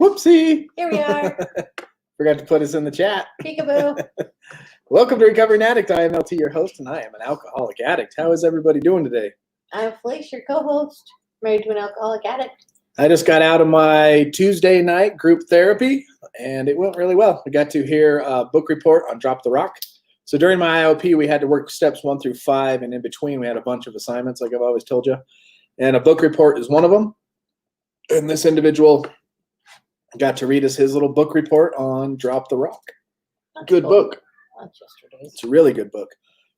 Whoopsie. Here we are. Forgot to put us in the chat. Peekaboo. Welcome to Recovering Addict. I am LT, your host, and I am an alcoholic addict. How is everybody doing today? I'm Felice, your co-host, married to an alcoholic addict. I just got out of my Tuesday night group therapy, and it went really well. I got to hear a book report on Drop the Rock. So during my IOP, we had to work steps 1 through 5, and in between, we had a bunch of assignments, like I've always told you. And a book report is one of them. And this individual got to read us his little book report on Drop the Rock. Good book. It's a really good book.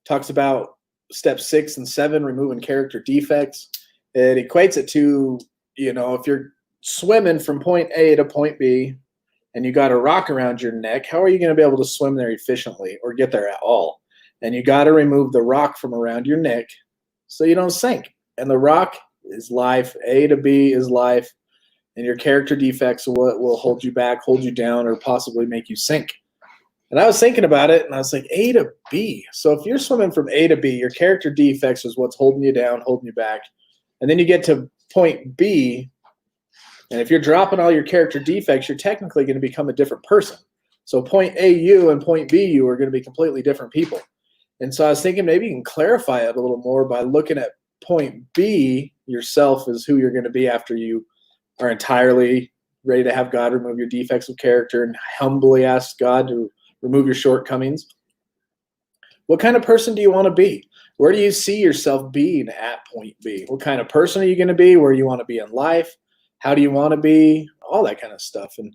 Talks about steps 6 and 7, removing character defects. It equates it to, if you're swimming from point A to point B and you got a rock around your neck, how are you going to be able to swim there efficiently or get there at all? And you got to remove the rock from around your neck so you don't sink. And the rock is life. A to B is life. And your character defects are what will hold you back, hold you down, or possibly make you sink. And I was thinking about it, and I was like, A to B. So if you're swimming from A to B, your character defects is what's holding you down, holding you back. And then you get to point B, and if you're dropping all your character defects, you're technically going to become a different person. So point A, you, and point B, you are going to be completely different people. And so I was thinking maybe you can clarify it a little more by looking at point B, yourself is who you're going to be after you are entirely ready to have God remove your defects of character and humbly ask God to remove your shortcomings. What kind of person do you want to be? Where do you see yourself being at point B? What kind of person are you going to be? Where you want to be in life? How do you want to be? All that kind of stuff. And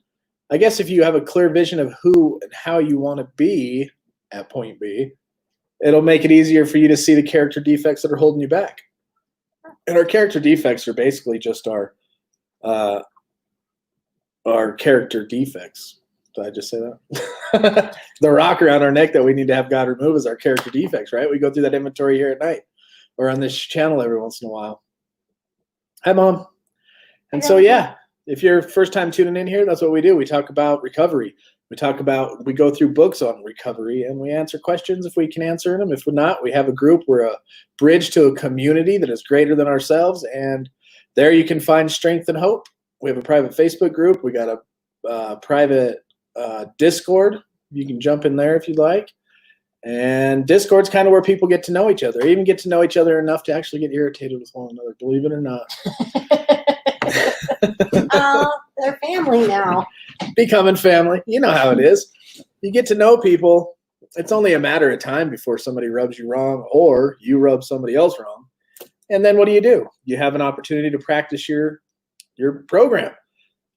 I guess if you have a clear vision of who and how you want to be at point B, it'll make it easier for you to see the character defects that are holding you back. And our character defects are basically just our character defects. Did I just say that? The rock around our neck that we need to have God remove is our character defects, right? We go through that inventory here at night or on this channel every once in a while. Hi, Mom. And so, yeah, if you're first time tuning in here, that's what we do. We talk about recovery. We go through books on recovery, and we answer questions if we can answer them. If we're not, we have a group. We're a bridge to a community that is greater than ourselves, and there you can find strength and hope. We have a private Facebook group. We got a private Discord. You can jump in there if you'd like. And Discord's kind of where people get to know each other, even get to know each other enough to actually get irritated with one another, believe it or not. They're family now. Becoming family. You know how it is. You get to know people. It's only a matter of time before somebody rubs you wrong or you rub somebody else wrong. And then what do? You have an opportunity to practice your program.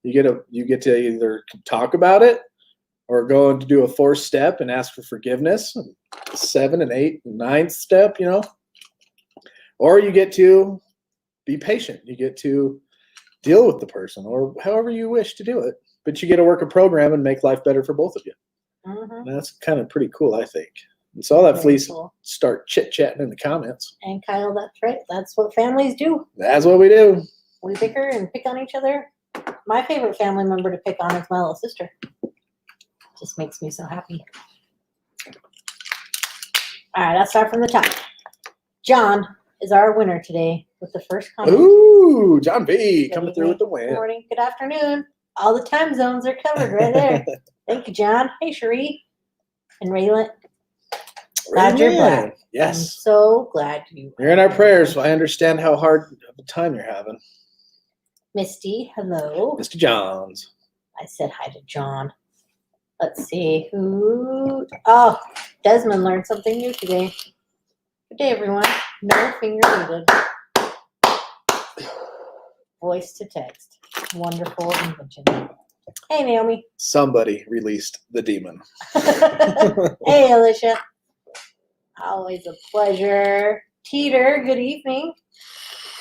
You get to either talk about it or go and do a 4th step and ask for forgiveness, 7 and 8 and 9th step, or you get to be patient. You get to deal with the person or however you wish to do it, but you get to work a program and make life better for both of you. Mm-hmm. That's kind of pretty cool, I think. And so I'll let Felice start chit-chatting in the comments. And Kyle, that's right. That's what families do. That's what we do. We bicker and pick on each other. My favorite family member to pick on is my little sister. Just makes me so happy. All right, let's start from the top. John is our winner today with the first comment. Ooh, John B. coming through with the win. Good morning, good afternoon. All the time zones are covered right there. Thank you, John. Hey, Cherie. And Raylan. Glad you're back. Yes. I'm so glad you're in our prayers. So I understand how hard of a time you're having. Misty, hello. Mr. Johns. I said hi to John. Let's see who. Oh, Desmond learned something new today. Good day, everyone. No finger needed. Voice to text. Wonderful invention. Hey, Naomi. Somebody released the demon. Hey, Alicia. Always a pleasure. Teeter, good evening.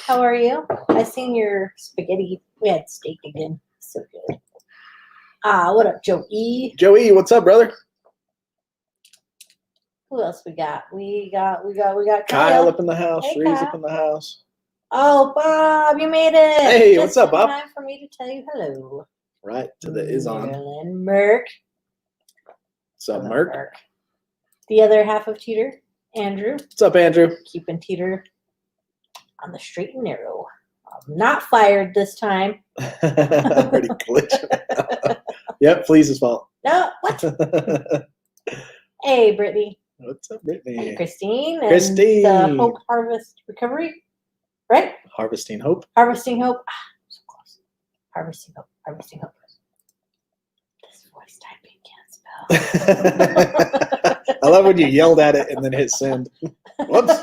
How are you? I seen your spaghetti. We had steak again. So good. What up, Joey? Joey, what's up, brother? Who else we got? We got Kyle up in the house. Hey, Ree's Kyle. up in the house. Oh, Bob, you made it. Hey, what's up, Bob? Time for me to tell you hello. Right to the is on. Marilyn Merck. What's up, Merck? The other half of Teeter, Andrew. What's up, Andrew? Keeping Teeter on the straight and narrow. Not fired this time. Already glitching. Yep, Flea's fault. No, what? Hey, Brittany. What's up, Brittany? Hey, Christine. And Christine. the Hope Harvest Recovery, right? Harvesting Hope. Harvesting Hope. Ah, so close. Harvesting Hope. Harvesting Hope. This voice typing can't spell. I love when you yelled at it and then hit send. Whoops.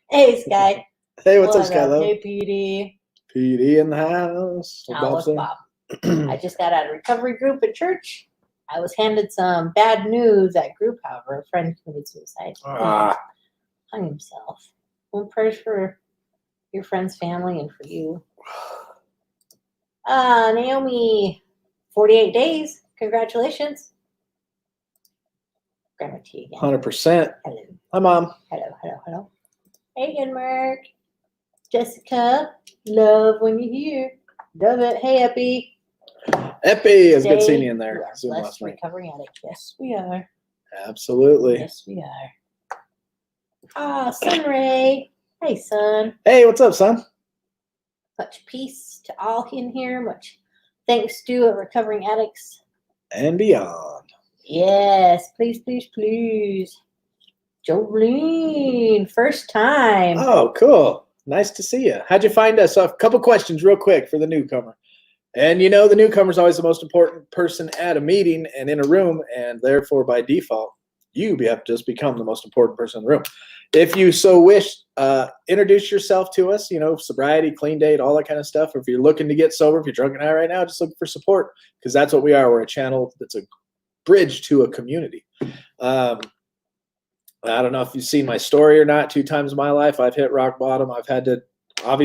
Hey, Sky. Hey, what's up, What Skylo? Hey, PD. PD in the house. What How Bob was say? Bob? I just got out of recovery group at church. I was handed some bad news at group, however. A friend committed suicide. Ah. Hung himself. Well, prayers for your friend's family and for you. Naomi, 48 days. Congratulations. Grandma T again. 100%. Hello. Hi, Mom. Hello. Hey, and Mark. Jessica, love when you're here. Love it. Hey, Epi. Epi, it was good seeing Today, you in we there. are Zoom blessed last night. recovering addict. Yes, we are. Absolutely. Yes, we are. Sunray. Hey, son. Hey, what's up, son? Much peace to all in here. Much thanks to recovering addicts. And beyond. Yes, please. Jolene, first time. Oh, cool. Nice to see you. How'd you find us? A couple questions real quick for the newcomer. And you know, the newcomer is always the most important person at a meeting and in a room, and therefore, by default, you have just become the most important person in the room. If you so wish, introduce yourself to us, you know, sobriety, clean date, all that kind of stuff. Or if you're looking to get sober, if you're drunk and high right now, just looking for support, because that's what we are. We're a channel that's a bridge to a community. I don't know if you've seen my story or not. 2 times in my life, I've hit rock bottom. I've had to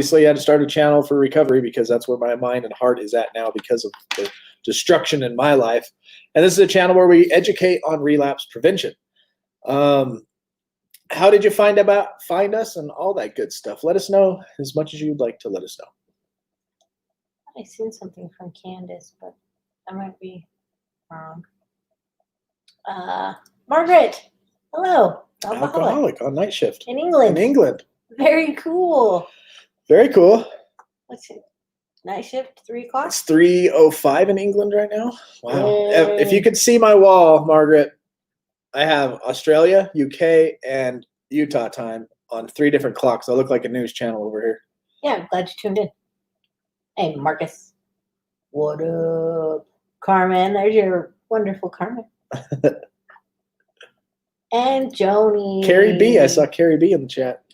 start a channel for recovery because that's where my mind and heart is at now because of the destruction in my life. And this is a channel where we educate on relapse prevention. How did you find us and all that good stuff? Let us know as much as you'd like to let us know. I seen something from Candace, but I might be wrong. Margaret, hello. Alcoholic on night shift. In England. In England. Very cool. Very cool. What's it? Night shift, 3 o'clock? It's 3:05 in England right now. Wow. Yay. If you could see my wall, Margaret, I have Australia, UK, and Utah time on 3 different clocks. I look like a news channel over here. Yeah, I'm glad you tuned in. Hey, Marcus. What up? Carmen, there's your wonderful Carmen. And Joni. Carrie B. I saw Carrie B in the chat.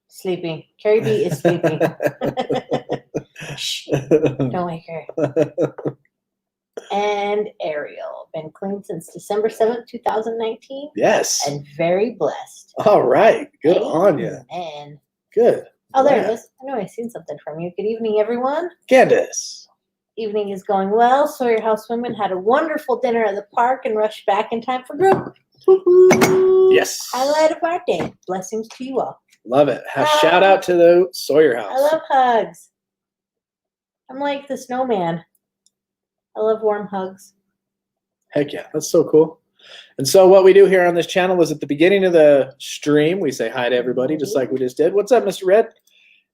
Sleeping. Carrie B is sleeping. Shh, don't wake her. And Ariel. Been clean since December 7th, 2019. Yes. And very blessed. All right. Good on you. And Good. oh, there Glad. it is. I know I've seen something from you. Good evening, everyone. Candace. Evening is going well. Sawyer House women had a wonderful dinner at the park and rushed back in time for group. Woo-hoo. Yes. Highlight of our day. Blessings to you all. Love it. Shout out to the Sawyer House. I love hugs. I'm like the snowman. I love warm hugs. Heck yeah. That's so cool. And so what we do here on this channel is at the beginning of the stream, we say hi to everybody, just like we just did. What's up, Mr. Red?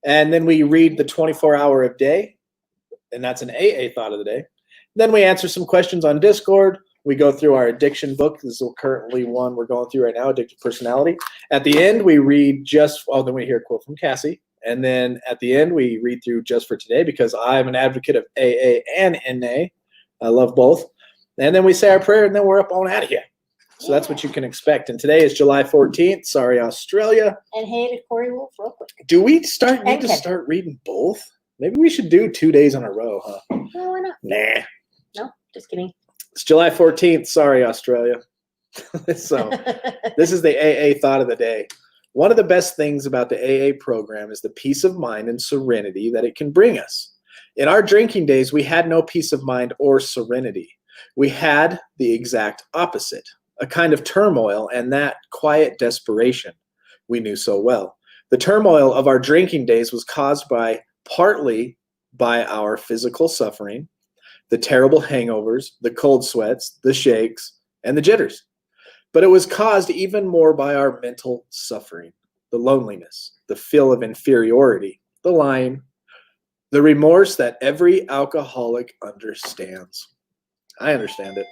And then we read the 24-hour of day. And that's an AA thought of the day. Then we answer some questions on Discord. We go through our addiction book. This is currently one we're going through right now, Addictive Personality. At the end, we read then we hear a quote from Cassie. And then at the end, we read through Just for Today because I'm an advocate of AA and NA. I love both. And then we say our prayer, and then we're up on out of here. So that's what you can expect. And today is July 14th. Sorry, Australia. And hey to Corey Wolf real quick. Do we need to start reading both? Maybe we should do 2 days in a row, huh? No, why not? Nah. No, just kidding. It's July 14th. Sorry, Australia. So this is the AA thought of the day. One of the best things about the AA program is the peace of mind and serenity that it can bring us. In our drinking days, we had no peace of mind or serenity. We had the exact opposite, a kind of turmoil and that quiet desperation we knew so well. The turmoil of our drinking days was caused partly by our physical suffering, the terrible hangovers, the cold sweats, the shakes, and the jitters. But it was caused even more by our mental suffering, the loneliness, the feel of inferiority, the lying, the remorse that every alcoholic understands. I understand it.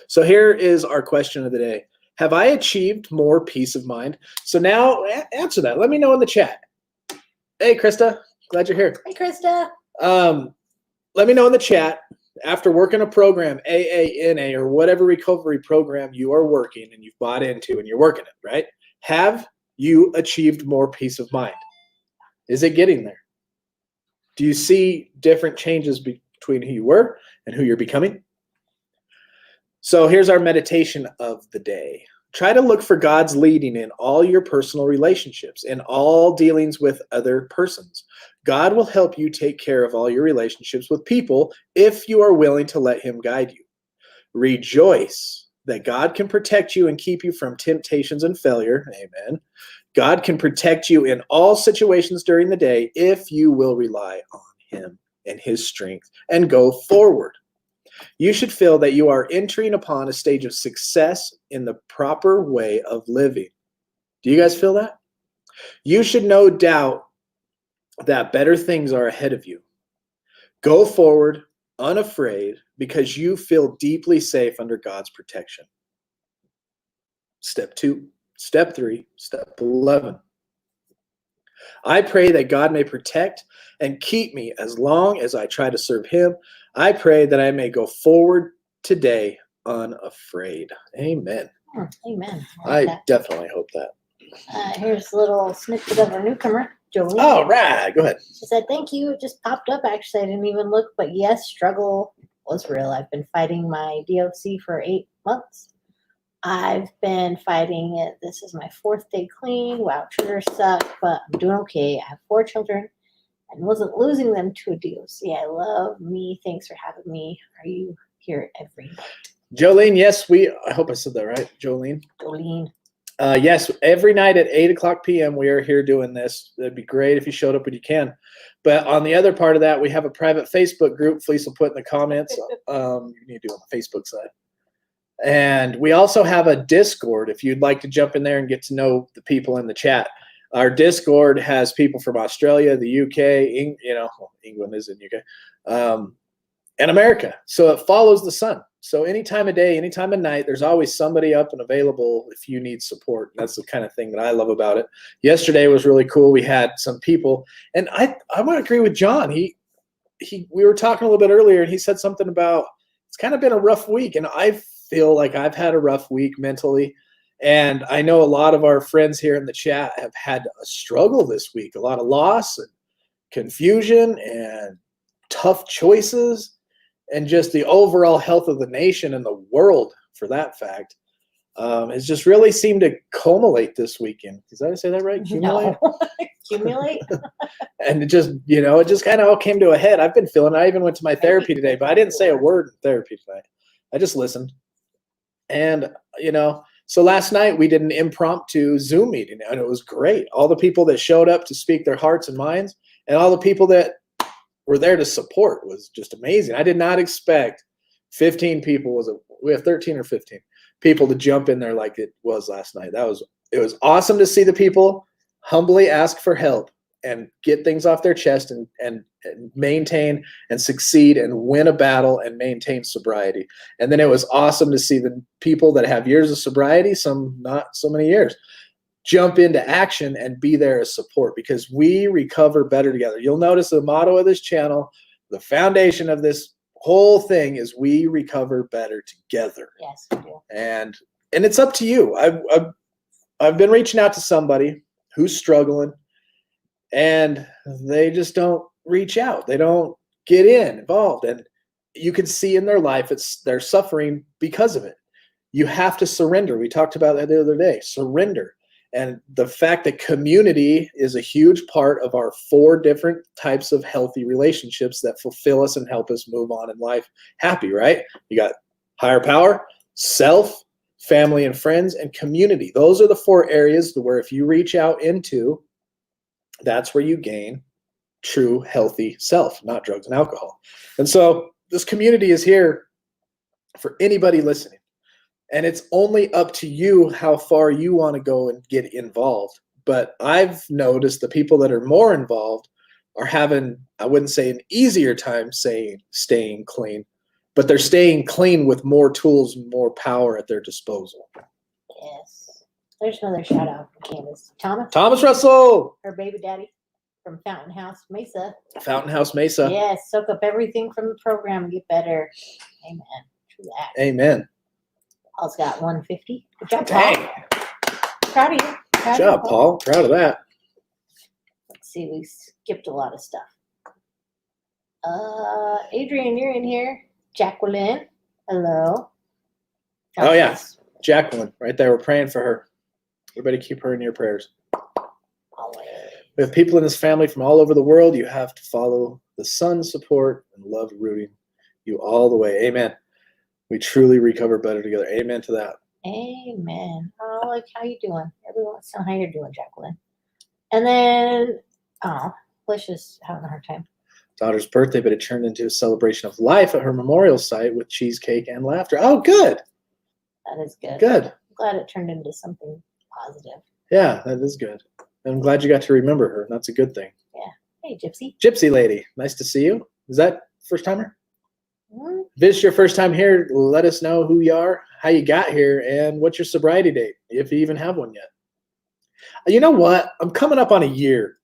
So here is our question of the day. Have I achieved more peace of mind? So now answer that. Let me know in the chat. Hey, Krista, glad you're here. Hey, Krista. Let me know in the chat, after working a program, AA, or whatever recovery program you are working and you've bought into and you're working it, right? Have you achieved more peace of mind? Is it getting there? Do you see different changes between who you were and who you're becoming? So here's our meditation of the day. Try to look for God's leading in all your personal relationships and all dealings with other persons. God will help you take care of all your relationships with people if you are willing to let him guide you. Rejoice that God can protect you and keep you from temptations and failure. Amen. God can protect you in all situations during the day if you will rely on him and his strength and go forward. You should feel that you are entering upon a stage of success in the proper way of living. Do you guys feel that? You should no doubt that better things are ahead of you. Go forward, unafraid, because you feel deeply safe under God's protection. Step 2, step 3, step 11. I pray that God may protect and keep me as long as I try to serve him. I pray that I may go forward today unafraid. Amen. Amen. I definitely hope that. Here's a little snippet of our newcomer, Jolene. All right, go ahead. She said, thank you. It just popped up, actually. I didn't even look. But yes, struggle was real. I've been fighting my DOC for 8 months. I've been fighting it. This is my 4th day clean. Wow, triggers suck, but I'm doing okay. I have 4 children and wasn't losing them to a DOC. I love me. Thanks for having me. Are you here every night? Jolene, yes, I hope I said that right. Jolene. Yes, every night at 8:00 p.m. we are here doing this. It'd be great if you showed up when you can. But on the other part of that, we have a private Facebook group. Felice will put in the comments. You need to do it on the Facebook side. And we also have a Discord if you'd like to jump in there and get to know the people in the chat. Our Discord has people from Australia, the UK, England is in UK, and America. So it follows the sun. So any time of day, any time of night, there's always somebody up and available if you need support. That's the kind of thing that I love about it. Yesterday was really cool. We had some people, and I want to agree with John. We were talking a little bit earlier, and he said something about it's kind of been a rough week, and I feel like I've had a rough week mentally. And I know a lot of our friends here in the chat have had a struggle this week, a lot of loss and confusion and tough choices. And just the overall health of the nation and the world, for that fact, has just really seemed to culminate this weekend. Did I say that right? Accumulate? No. Accumulate? And it just kind of all came to a head. I've been feeling it. I even went to my therapy today, but I didn't say a word in therapy tonight. I just listened. And, so last night we did an impromptu Zoom meeting, and it was great. All the people that showed up to speak their hearts and minds, and all the people that were there to support was just amazing. I did not expect 15 people. We have 13 or 15 people to jump in there like it was last night. It was awesome to see the people humbly ask for help and get things off their chest and maintain and succeed and win a battle and maintain sobriety. And then it was awesome to see the people that have years of sobriety, some not so many years, jump into action and be there as support, because we recover better together. You'll notice the motto of this channel, the foundation of this whole thing is we recover better together. Yes, we do. And it's up to you. I've been reaching out to somebody who's struggling, and they just don't reach out. They don't get involved. And you can see in their life, they're suffering because of it. You have to surrender. We talked about that the other day, surrender. And the fact that community is a huge part of our 4 different types of healthy relationships that fulfill us and help us move on in life happy, right? You got higher power, self, family and friends, and community. Those are the 4 areas where if you reach out into, that's where you gain true healthy self, not drugs and alcohol. And so this community is here for anybody listening. And it's only up to you how far you want to go and get involved. But I've noticed the people that are more involved are having, I wouldn't say an easier time staying clean, but they're staying clean with more tools and more power at their disposal. Yes. There's another shout out from Candace. Thomas Russell! Her baby daddy from Fountain House Mesa. Fountain House Mesa. Yes, soak up everything from the program and get better. Amen. True that. Amen. Paul's got 150. Good job, Paul. Dang. Proud of you. Good job, Paul. Proud of that. Let's see, we skipped a lot of stuff. Adrian, you're in here. Jacqueline, hello. Oh, yeah. Jacqueline, right there. We're praying for her. Everybody keep her in your prayers. Always. We have people in this family from all over the world. You have to follow the Son's support and love rooting you all the way. Amen. We truly recover better together. Amen to that. Amen. Oh, like how you doing? Everyone wants to know how you're doing, Jacqueline. And then, Alicia's having a hard time. Daughter's birthday, but it turned into a celebration of life at her memorial site with cheesecake and laughter. Oh, good. That is good. Good. I'm glad it turned into something positive. Yeah, that is good. I'm glad you got to remember her. That's a good thing. Yeah. Hey, Gypsy. Gypsy lady, nice to see you. Is that first timer? Mm-hmm. If this is your first time here, let us know who you are, how you got here, and what's your sobriety date, if you even have one yet. You know what? I'm coming up on a year,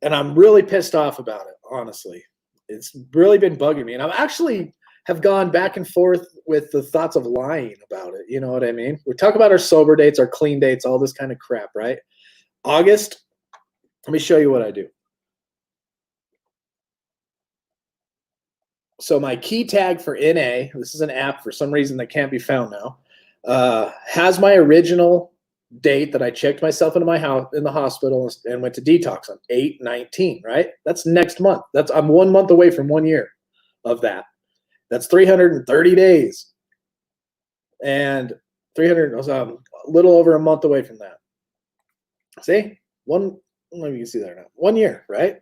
and I'm really pissed off about it, honestly. It's really been bugging me, and I actually have gone back and forth with the thoughts of lying about it. You know what I mean? We talk about our sober dates, our clean dates, all this kind of crap, right? August, let me show you what I do. So my key tag for NA, this is an app for some reason that can't be found now, has my original date that I checked myself into my house in the hospital and went to detox on 8/19, right? That's next month. I'm 1 month away from 1 year of that. That's 330 days. And 300, a little over a month away from that. See? Maybe you can see that now. 1 year, right?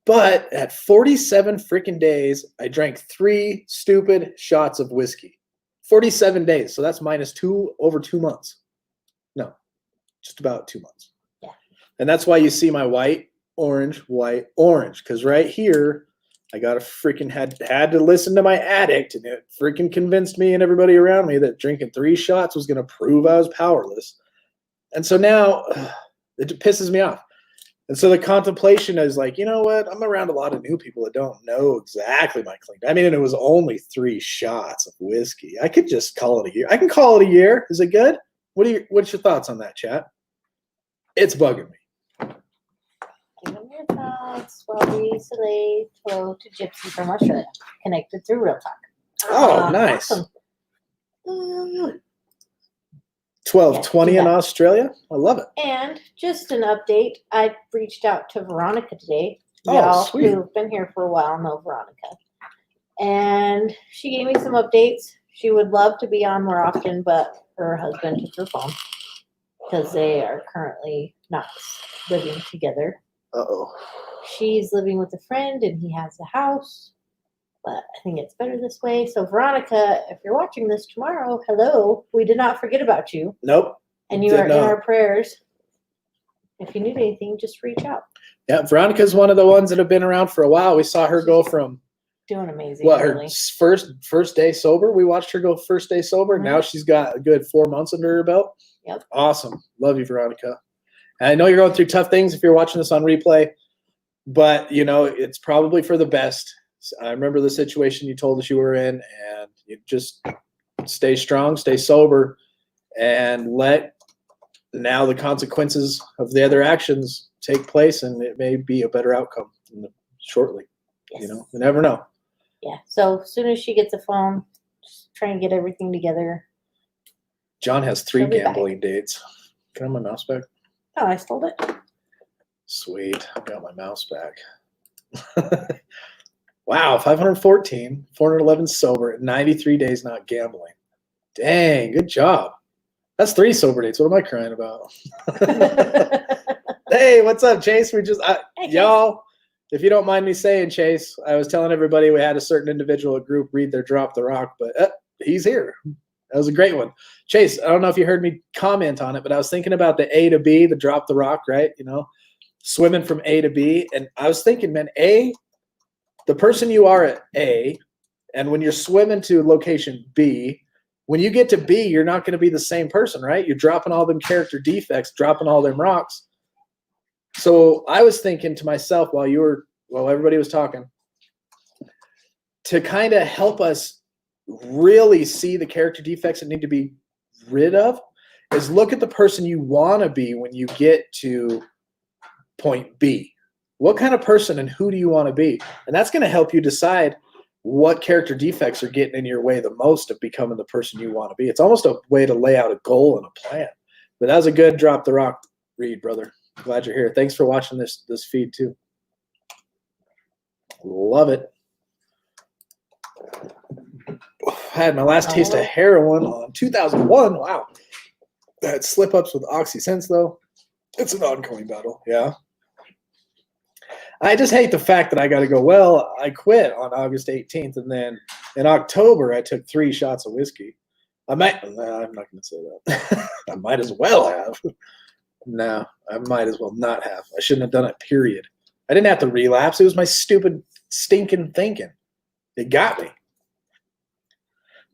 But at 47 freaking days, I drank 3 stupid shots of whiskey. 47 days. So that's minus over 2 months. No, just about 2 months. Yeah. And that's why you see my white, orange, because right here, I got a freaking had to listen to my addict, and it freaking convinced me and everybody around me that drinking 3 shots was going to prove I was powerless. And so now it pisses me off. And so the contemplation is like, you know what? I'm around a lot of new people that don't know exactly my clean. I mean, it was only 3 shots of whiskey. I could just call it a year. I can call it a year. Is it good? What's your thoughts on that, chat? It's bugging me. Give them your thoughts while we say hello to Gypsy from Australia, connected through Real Talk. Oh, nice. Awesome. 12:20 in Australia. I love it. And just an update. I reached out to Veronica today. Oh, Y'all sweet. who've been here for a while know Veronica. And she gave me some updates. She would love to be on more often, but her husband took her phone because they are currently not living together. Uh-oh. She's living with a friend and he has a house, but I think it's better this way. So Veronica, if you're watching this tomorrow, hello. We did not forget about you. Nope. And you are in our prayers. If you need anything, just reach out. Yeah, Veronica's one of the ones that have been around for a while. We saw her go from doing amazing. What, really. her first day sober? We watched her go first day sober. Mm-hmm. Now she's got a good 4 months under her belt. Yep. Awesome. Love you, Veronica. And I know you're going through tough things if you're watching this on replay, but you know, it's probably for the best. I remember the situation you told us you were in, and you just stay strong, stay sober, and let now the consequences of the other actions take place, and it may be a better outcome shortly. Yes. You know, you never know. Yeah. So as soon as she gets a phone, just try and get everything together. John has 3 gambling dates. Can I have my mouse back? Oh, I stole it. Sweet. I got my mouse back. Wow, 514, 411 sober, 93 days not gambling. Dang, good job. That's 3 sober dates. What am I crying about? Hey, what's up, Chase? Hey, Chase. Y'all, if you don't mind me saying, Chase, I was telling everybody we had a certain individual at group read their Drop the Rock, but he's here. That was a great one. Chase, I don't know if you heard me comment on it, but I was thinking about the A to B, the drop the rock, right? You know, swimming from A to B. And I was thinking, man, A, the person you are at A, and when you're swimming to location B, when you get to B, you're not going to be the same person, right? You're dropping all them character defects, dropping all them rocks. So I was thinking to myself while everybody was talking, to kind of help us really see the character defects that need to be rid of, is look at the person you want to be when you get to point B. What kind of person and who do you want to be? And that's going to help you decide what character defects are getting in your way the most of becoming the person you want to be. It's almost a way to lay out a goal and a plan. But that was a good drop the rock read, brother. Glad you're here. Thanks for watching this feed too. Love it. I had my last taste of heroin on 2001. Wow. I had slip-ups with Oxy since, though. It's an ongoing battle. Yeah. I just hate the fact that I got to go, well, I quit on August 18th, and then in October, I took 3 shots of whiskey. I'm not going to say that. I might as well have. No, I might as well not have. I shouldn't have done it, period. I didn't have to relapse. It was my stupid, stinking thinking. It got me.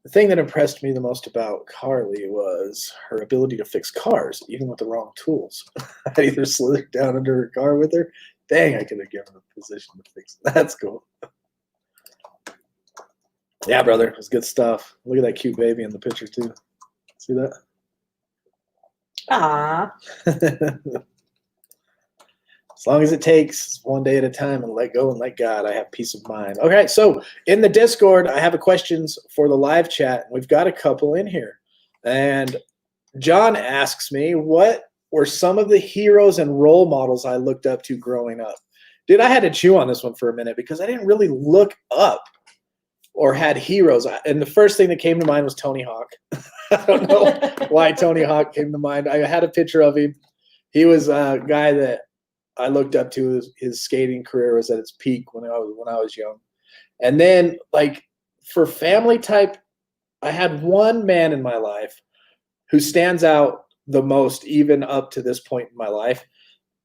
The thing that impressed me the most about Carly was her ability to fix cars, even with the wrong tools. I'd either slid down under her car with her. Dang, I could have given her a position to fix it. That's cool. Yeah, brother, it was good stuff. Look at that cute baby in the picture, too. See that? Ah. As long as it takes one day at a time and let go and let God, I have peace of mind. Okay, so in the Discord, I have questions for the live chat. We've got a couple in here. And John asks me, what were some of the heroes and role models I looked up to growing up? Dude, I had to chew on this one for a minute because I didn't really look up or had heroes. And the first thing that came to mind was Tony Hawk. I don't know why Tony Hawk came to mind. I had a picture of him. He was a guy that I looked up to. His skating career was at its peak when I was young. And then, like, for family type, I had one man in my life who stands out the most, even up to this point in my life.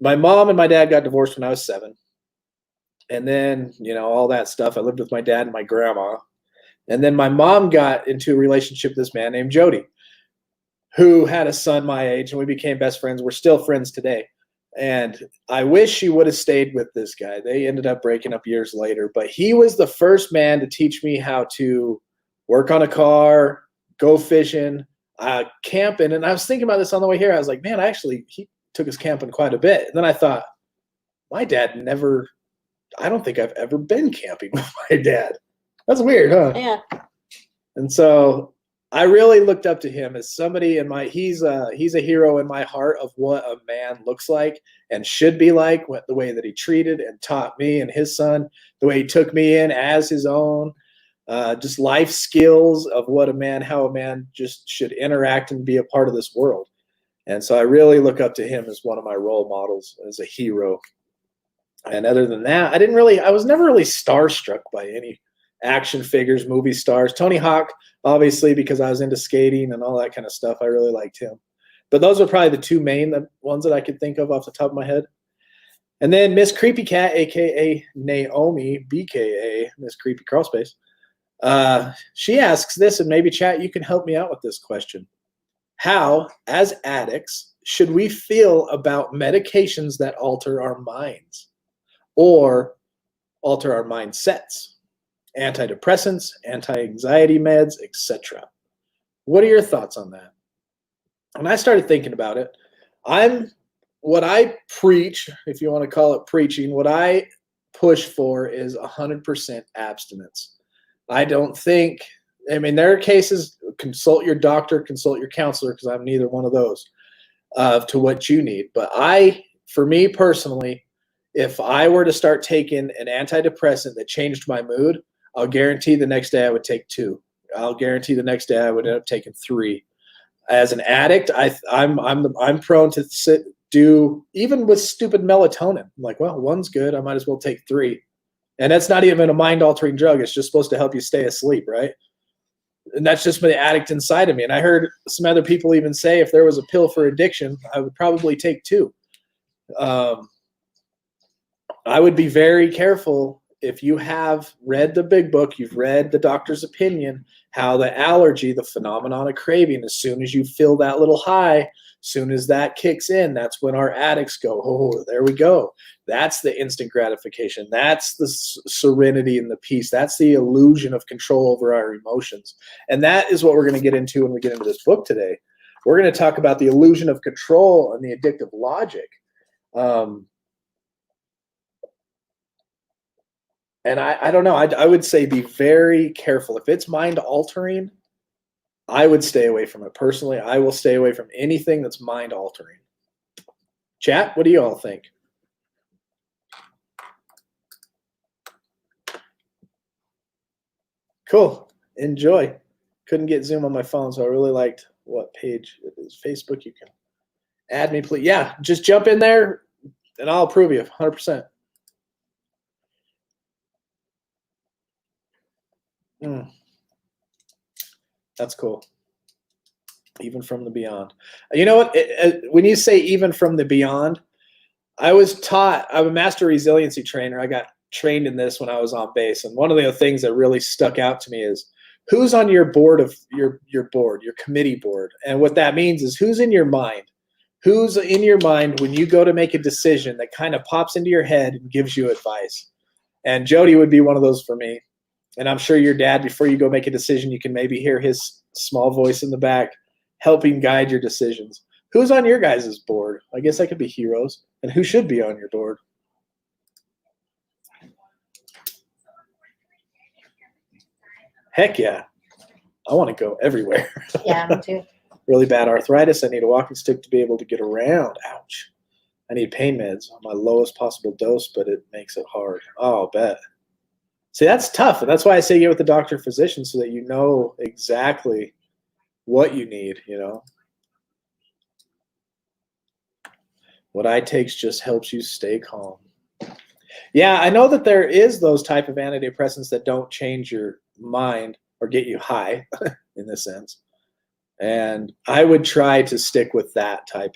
My mom and my dad got divorced when I was 7. And then, you know, all that stuff. I lived with my dad and my grandma. And then my mom got into a relationship with this man named Jody, who had a son my age, and we became best friends. We're still friends today. And I wish she would have stayed with this guy. They ended up breaking up years later. But he was the first man to teach me how to work on a car, go fishing, camping. And I was thinking about this on the way here. I was like, man, he took us camping quite a bit. And then I thought, my dad I don't think I've ever been camping with my dad. That's weird, huh? Yeah. And so I really looked up to him as somebody he's a hero in my heart of what a man looks like and should be like, the way that he treated and taught me and his son, the way he took me in as his own, just life skills of how a man just should interact and be a part of this world. And so I really look up to him as one of my role models, as a hero. And other than that, I was never really starstruck by any action figures, movie stars. Tony Hawk, obviously, because I was into skating and all that kind of stuff. I really liked him. But those are probably the two main ones that I could think of off the top of my head. And then Miss Creepy Cat, a.k.a. Naomi, b.k.a. Miss Creepy Crawlspace. She asks this, and maybe chat, you can help me out with this question. How, as addicts, should we feel about medications that alter our minds or alter our mindsets? Antidepressants, anti-anxiety meds, etc. What are your thoughts on that? When I started thinking about it, what I preach, if you want to call it preaching, what I push for is 100% abstinence. there are cases, consult your doctor, consult your counselor, because I'm neither one of those, to what you need. But for me personally, if I were to start taking an antidepressant that changed my mood, I'll guarantee the next day I would take 2. I'll guarantee the next day I would end up taking 3. As an addict, I'm prone to do even with stupid melatonin. I'm like, well, 1's good. I might as well take 3. And that's not even a mind-altering drug. It's just supposed to help you stay asleep, right? And that's just the addict inside of me. And I heard some other people even say if there was a pill for addiction, I would probably take 2. I would be very careful if you have read the big book, you've read the doctor's opinion, how the allergy, the phenomenon of craving, as soon as you feel that little high, as soon as that kicks in, that's when our addicts go, oh, there we go. That's the instant gratification. That's the serenity and the peace. That's the illusion of control over our emotions. And that is what we're going to get into when we get into this book today. We're going to talk about the illusion of control and the addictive logic. And I don't know, I would say be very careful. If it's mind altering, I would stay away from it. Personally, I will stay away from anything that's mind altering. Chat, what do you all think? Cool. Enjoy. Couldn't get Zoom on my phone, so I really liked what page it is. Facebook, you can add me, please. Yeah, just jump in there, and I'll approve you 100%. That's cool. Even from the beyond. You know what? When you say even from the beyond, I was taught, I'm a master resiliency trainer. I got trained in this when I was on base. And one of the things that really stuck out to me is who's on your board of your board, your committee board. And what that means is who's in your mind. Who's in your mind when you go to make a decision that kind of pops into your head and gives you advice. And Jody would be one of those for me. And I'm sure your dad, before you go make a decision, you can maybe hear his small voice in the back helping guide your decisions. Who's on your guys' board? I guess that could be heroes. And who should be on your board? Heck yeah. I want to go everywhere. Yeah, me too. Really bad arthritis. I need a walking stick to be able to get around. Ouch. I need pain meds on my lowest possible dose, but it makes it hard. Oh, I'll bet. See, that's tough. And that's why I say get with the doctor or physician so that you know exactly what you need, you know. What I takes just helps you stay calm. Yeah, I know that there is those type of antidepressants that don't change your mind or get you high in this sense. And I would try to stick with that type.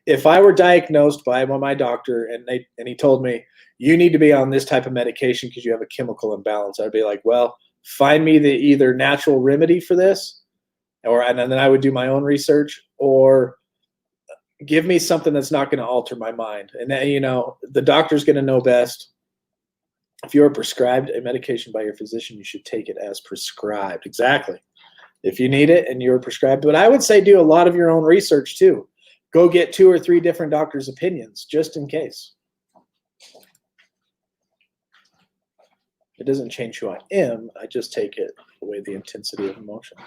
If I were diagnosed by my doctor and he told me, you need to be on this type of medication because you have a chemical imbalance, I'd be like, well, find me the either natural remedy for this, and then I would do my own research, or give me something that's not going to alter my mind. And then, you know, the doctor's going to know best. If you're prescribed a medication by your physician, you should take it as prescribed. Exactly. If you need it and you're prescribed. But I would say do a lot of your own research too. Go get 2 or 3 different doctors' opinions just in case. It doesn't change who I am. I just take it away the intensity of emotions.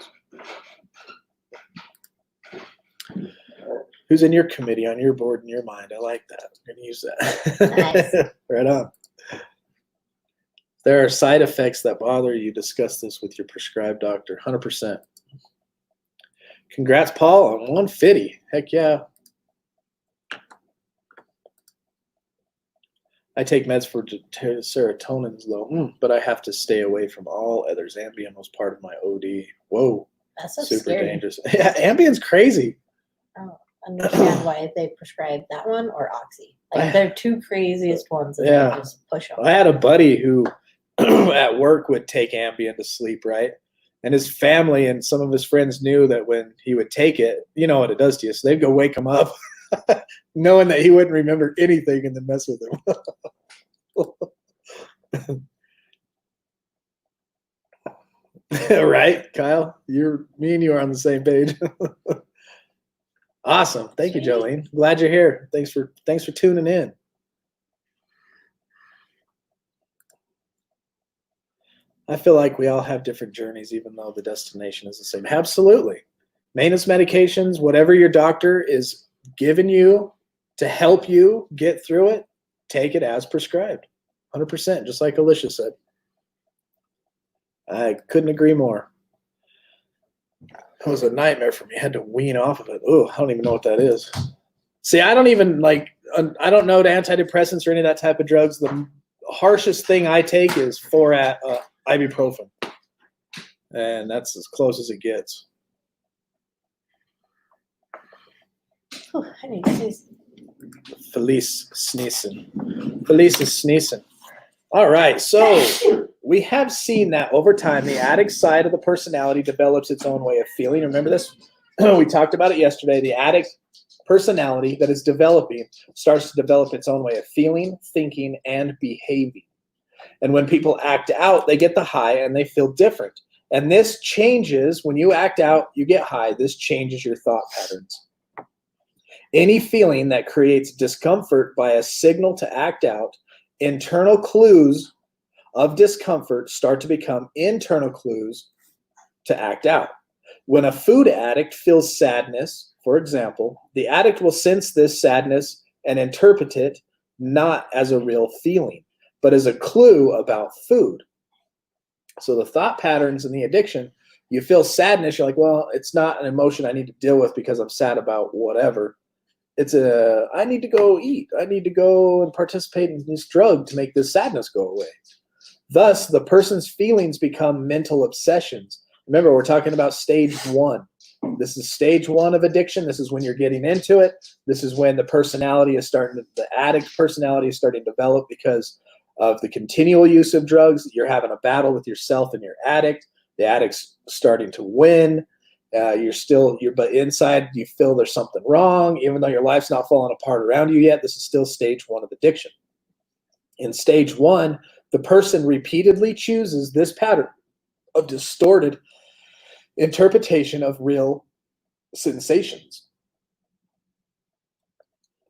Who's in your committee, on your board, in your mind? I like that. I'm going to use that. Nice. Right on. If there are side effects that bother you, discuss this with your prescribed doctor. 100%. Congrats, Paul, on 150. Heck yeah. I take meds for serotonin's low, but I have to stay away from all others. Ambien was part of my OD. Whoa. That's so Super scary. dangerous. Yeah, Ambien's crazy. I don't understand why they prescribe that one or Oxy. Like they're 2 craziest ones and Yeah. they just push them. I had a buddy who at work would take Ambien to sleep, right? And his family and some of his friends knew that when he would take it, you know what it does to you. So they'd go wake him up knowing that he wouldn't remember anything and then mess with him. Right, Kyle? Me and you are on the same page. Awesome. Thank you, Jolene. Glad you're here. Thanks for tuning in. I feel like we all have different journeys, even though the destination is the same. Absolutely. Maintenance medications, whatever your doctor is giving you to help you get through it, take it as prescribed. 100%, just like Alicia said. I couldn't agree more. It was a nightmare for me. I had to wean off of it. Oh, I don't even know what that is. See, I don't even I don't know the antidepressants or any of that type of drugs. The harshest thing I take is ibuprofen. And that's as close as it gets. Whew, I need to sneeze. Felice sneezing. Felice is sneezing. All right, so we have seen that over time, the addict side of the personality develops its own way of feeling. Remember this? We talked about it yesterday. The addict personality that is developing starts to develop its own way of feeling, thinking, and behaving. And when people act out, they get the high and they feel different. And this changes when you act out, you get high. This changes your thought patterns. Any feeling that creates discomfort by a signal to act out, internal clues of discomfort start to become internal clues to act out. When a food addict feels sadness, for example, the addict will sense this sadness and interpret it not as a real feeling, but as a clue about food. So the thought patterns in the addiction, you feel sadness, you're like, well, it's not an emotion I need to deal with because I'm sad about whatever. It's I need to go eat. I need to go and participate in this drug to make this sadness go away. Thus, the person's feelings become mental obsessions. Remember, we're talking about stage 1. This is stage 1 of addiction. This is when you're getting into it. This is when the addict personality is starting to develop because of the continual use of drugs. You're having a battle with yourself and your addict. The addict's starting to win. But inside you feel there's something wrong, even though your life's not falling apart around you yet. This is still stage 1 of addiction. In stage 1, the person repeatedly chooses this pattern of distorted interpretation of real sensations.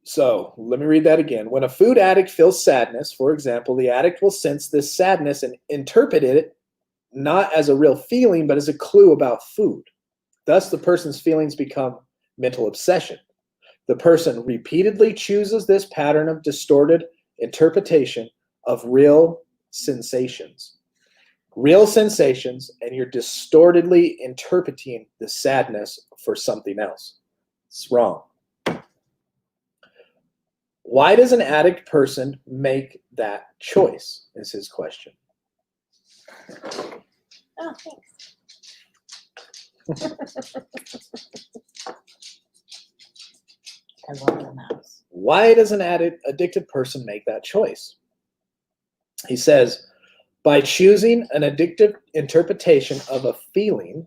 So let me read that again. When a food addict feels sadness, for example, the addict will sense this sadness and interpret it not as a real feeling, but as a clue about food. Thus, the person's feelings become mental obsession. The person repeatedly chooses this pattern of distorted interpretation of real sensations. Real sensations, and you're distortedly interpreting the sadness for something else. It's wrong. Why does an addict person make that choice, is his question. Oh, thanks. I love the mouse. Why does an addicted person make that choice? He says, by choosing an addictive interpretation of a feeling,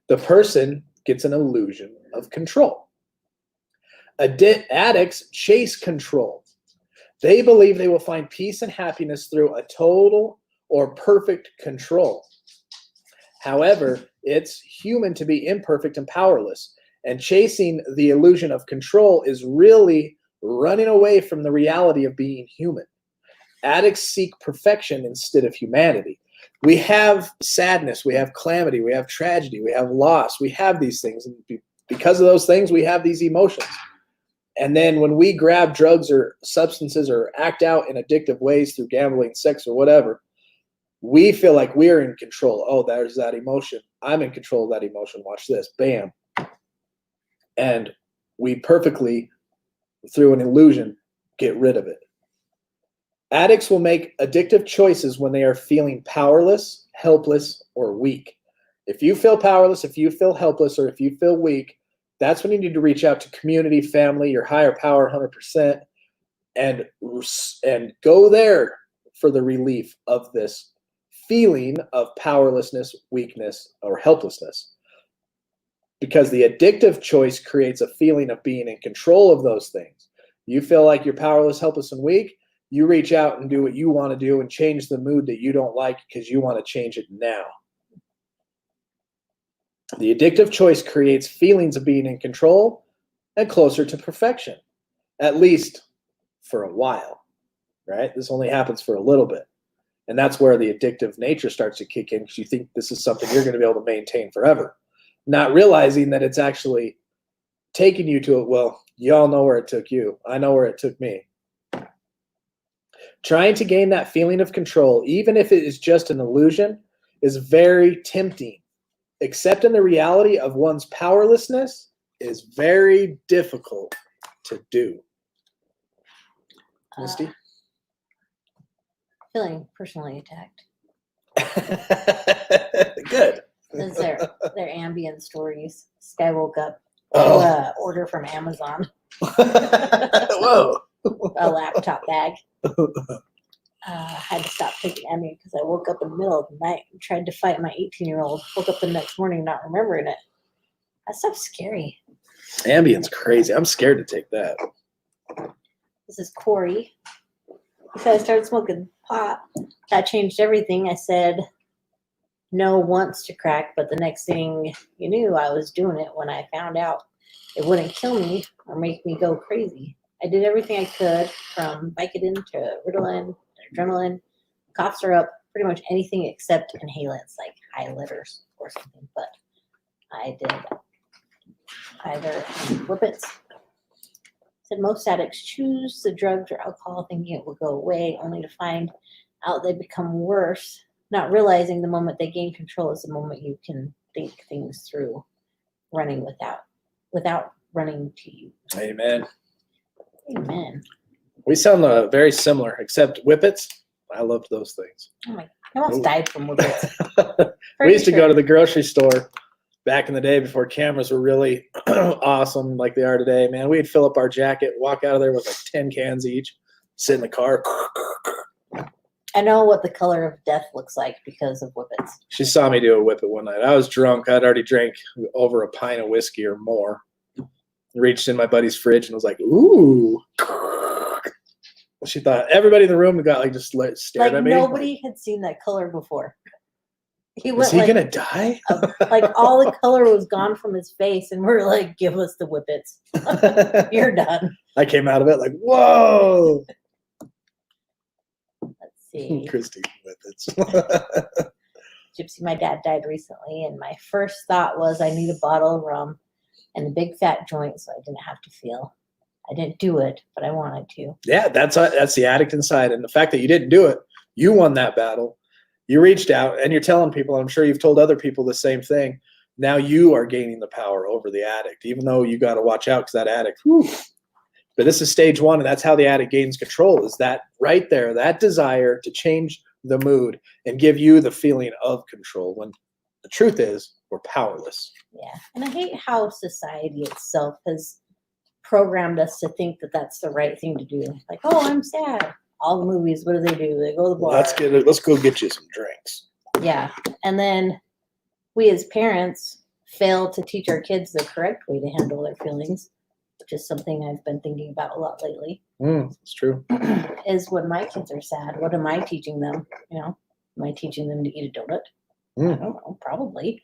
the person gets an illusion of control. Addicts chase control. They believe they will find peace and happiness through a total or perfect control. However, it's human to be imperfect and powerless, and chasing the illusion of control is really running away from the reality of being human. Addicts seek perfection instead of humanity. We have sadness, we have calamity, we have tragedy, we have loss, we have these things. And because of those things, we have these emotions. And then when we grab drugs or substances or act out in addictive ways through gambling, sex, or whatever, we feel like we're in control. Oh, there's that emotion. I'm in control of that emotion. Watch this. Bam. And we perfectly, through an illusion, get rid of it. Addicts will make addictive choices when they are feeling powerless, helpless, or weak. If you feel powerless, if you feel helpless, or if you feel weak, that's when you need to reach out to community, family, your higher power 100%, and go there for the relief of this feeling of powerlessness, weakness, or helplessness. Because the addictive choice creates a feeling of being in control of those things. You feel like you're powerless, helpless, and weak, you reach out and do what you want to do and change the mood that you don't like because you want to change it now. The addictive choice creates feelings of being in control and closer to perfection, at least for a while, right? This only happens for a little bit. And that's where the addictive nature starts to kick in because you think this is something you're going to be able to maintain forever. Not realizing that it's actually taking you to it. Well, you all know where it took you. I know where it took me. Trying to gain that feeling of control, even if it is just an illusion, is very tempting. Accepting the reality of one's powerlessness is very difficult to do. Misty? Feeling personally attacked. Good. Those are their ambient stories. This guy woke up to Oh. order from Amazon, Whoa. a laptop bag. Had to stop taking Emmy because I woke up in the middle of the night and tried to fight my 18-year-old. Woke up the next morning not remembering it. That stuff's scary. Ambient's crazy. I'm scared to take that. This is Corey. He said I started smoking pot. That changed everything. I said no once to crack, but the next thing you knew, I was doing it when I found out it wouldn't kill me or make me go crazy. I did everything I could, from Vicodin to Ritalin, adrenaline, cough syrup, pretty much anything except inhalants like highlighters or something. But I did either whippets. Said most addicts choose the drugs or alcohol thinking it will go away, only to find out they become worse, not realizing the moment they gain control is the moment you can think things through, running without running to you. Amen. Amen. We sound very similar, except whippets. I loved those things. Oh my! I almost died from whippets. We used to go to the grocery store back in the day before cameras were really awesome like they are today. Man, we'd fill up our jacket, walk out of there with like 10 cans each, sit in the car. I know what the color of death looks like because of whippets. She saw me do a whippet one night. I was drunk. I'd already drank over a pint of whiskey or more. Reached in my buddy's fridge and was like, ooh. She thought everybody in the room got like just stared at me. Nobody had seen that color before. Is he gonna die? Like all the color was gone from his face, and we're like, "Give us the whippets. You're done." I came out of it like, whoa. Let's see. Christy whippets. Gypsy, my dad died recently, and my first thought was, I need a bottle of rum and a big fat joint so I didn't have to feel. I didn't do it, but I wanted to. Yeah, that's the addict inside. And the fact that you didn't do it, you won that battle. You reached out and you're telling people, I'm sure you've told other people the same thing. Now you are gaining the power over the addict, even though you got to watch out because that addict, whew. But this is stage one, and that's how the addict gains control, is that right there, that desire to change the mood and give you the feeling of control, when the truth is we're powerless. Yeah, and I hate how society itself has programmed us to think that that's the right thing to do. Like, oh, I'm sad. All the movies, what do? They go to the bar. Let's go get you some drinks. Yeah, and then we as parents fail to teach our kids the correct way to handle their feelings, which is something I've been thinking about a lot lately. It's true. Is when my kids are sad, what am I teaching them? You know, am I teaching them to eat a donut? I don't know, probably.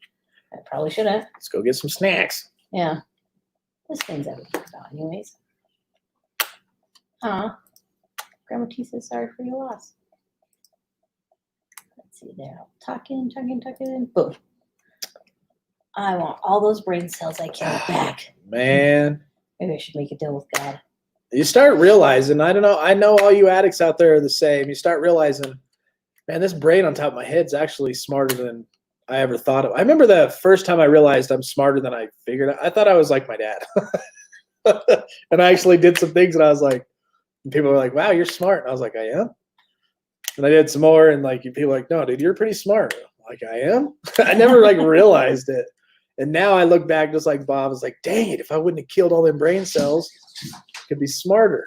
I probably shouldn't. Let's go get some snacks. Yeah. There's things I would think about anyways. Grandma T says sorry for your loss. Let's see there. Talking. Boom. I want all those brain cells I killed back. Man. Maybe I should make a deal with God. You start realizing, I don't know, I know all you addicts out there are the same. You start realizing, man, this brain on top of my head's actually smarter than I ever thought of. I remember the first time I realized I'm smarter than I figured. I thought I was like my dad. And I actually did some things and I was like, and people were like, wow, you're smart. And I was like, I am. And I did some more and like people were like, no, dude, you're pretty smart. I'm like, I am. I never like realized it. And now I look back just like Bob was like, dang it, if I wouldn't have killed all them brain cells, I could be smarter.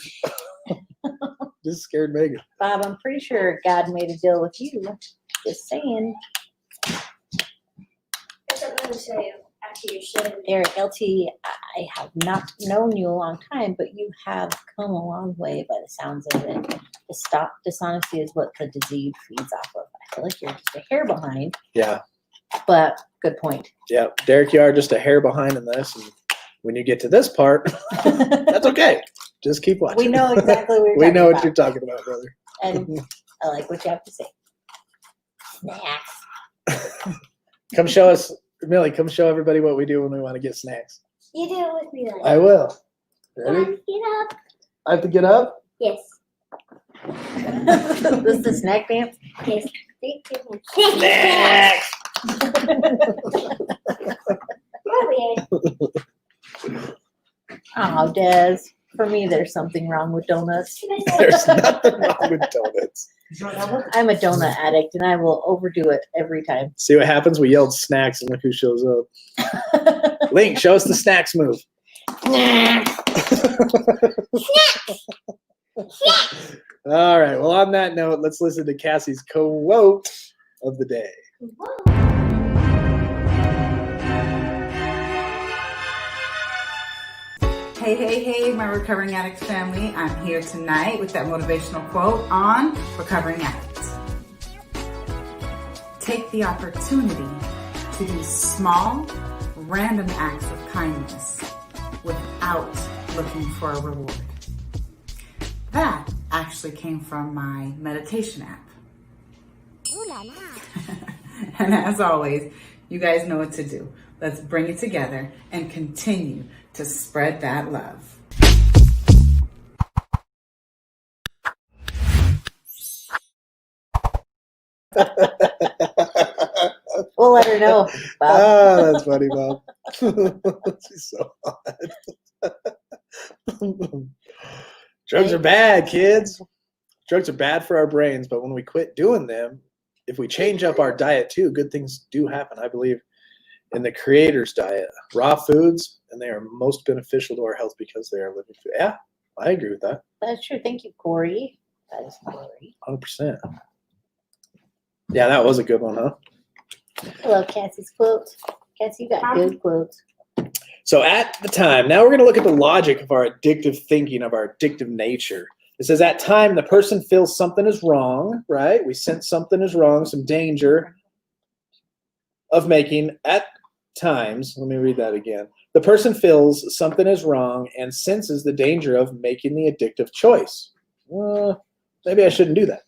Just scared Megan. Bob, I'm pretty sure God made a deal with you. Just saying. Eric, LT, I have not known you a long time, but you have come a long way by the sounds of it. Dishonesty is what the disease feeds off of. I feel like you're just a hair behind. Yeah. But good point. Yeah. Derek, you are just a hair behind in this. And when you get to this part, that's okay. Just keep watching. We know exactly what you're We talking know about. what you're talking about, brother. And I like what you have to say. Snacks. Come show us, Millie, come show everybody what we do when we want to get snacks. You do it with me then. I will. Ready? Get up. I have to get up? Yes. This is the snack dance? Yes. Snacks! Oh, Des. For me, there's something wrong with donuts. There's nothing wrong with donuts. I'm a donut addict, and I will overdo it every time. See what happens? We yelled snacks, and look who shows up. Link, show us the snacks move. All right. Well, on that note, let's listen to Cassie's quote of the day. Hey, hey, hey, my Recovering Addicts family. I'm here tonight with that motivational quote on Recovering Addicts. Take the opportunity to do small, random acts of kindness without looking for a reward. That actually came from my meditation app. Ooh la la. And as always, you guys know what to do. Let's bring it together and continue to spread that love. We'll let her know, Bob. Oh, that's funny, Bob. She's so hot. Drugs are bad, kids. Drugs are bad for our brains, but when we quit doing them, if we change up our diet too, good things do happen. I believe in the Creator's diet, raw foods, and they are most beneficial to our health because they are living food. Yeah, I agree with that. That's true. Thank you, Corey. That is Corey. 100%. Yeah, that was a good one, huh? I love Cassie's quotes. Cassie, you got good quotes. So at the time, now we're going to look at the logic of our addictive thinking, of our addictive nature. It says at time, the person feels something is wrong, right? We sense something is wrong, some danger of making at times. Let me read that again. The person feels something is wrong and senses the danger of making the addictive choice. Maybe I shouldn't do that.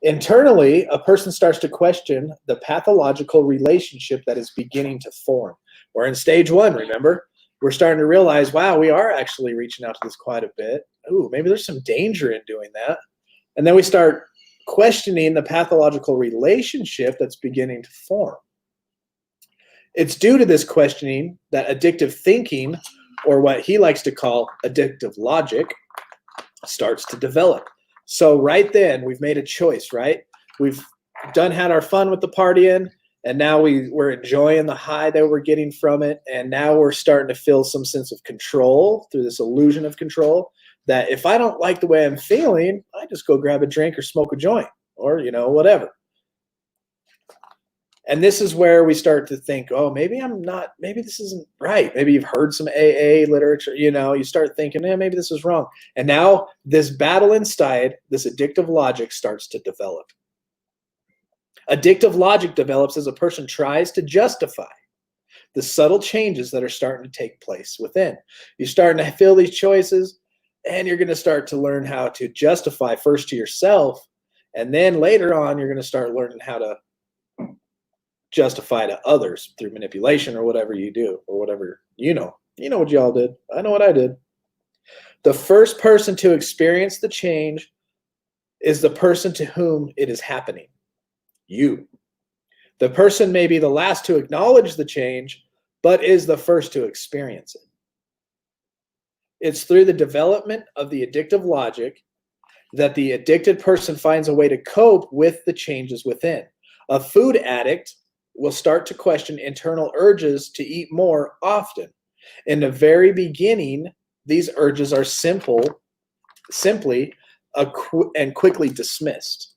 Internally, a person starts to question the pathological relationship that is beginning to form. We're in stage one, remember? We're starting to realize, wow, we are actually reaching out to this quite a bit. Ooh, maybe there's some danger in doing that. And then we start questioning the pathological relationship that's beginning to form. It's due to this questioning that addictive thinking, or what he likes to call addictive logic, starts to develop. So right then, we've made a choice, right? We've had our fun with the partying, and now we're enjoying the high that we're getting from it, and now we're starting to feel some sense of control through this illusion of control, that if I don't like the way I'm feeling, I just go grab a drink or smoke a joint or, whatever. And this is where we start to think, oh, maybe this isn't right. Maybe you've heard some AA literature, you start thinking, maybe this is wrong. And now this battle inside, this addictive logic starts to develop. Addictive logic develops as a person tries to justify the subtle changes that are starting to take place within. You're starting to feel these choices, and you're going to start to learn how to justify first to yourself, and then later on, you're going to start learning how to justify to others through manipulation or whatever you do, or whatever you know what y'all did. I know what I did. The first person to experience the change is the person to whom it is happening. You. The person may be the last to acknowledge the change, but is the first to experience it. It's through the development of the addictive logic that the addicted person finds a way to cope with the changes within. A food addict will start to question internal urges to eat more often. In the very beginning, these urges are simply and quickly dismissed.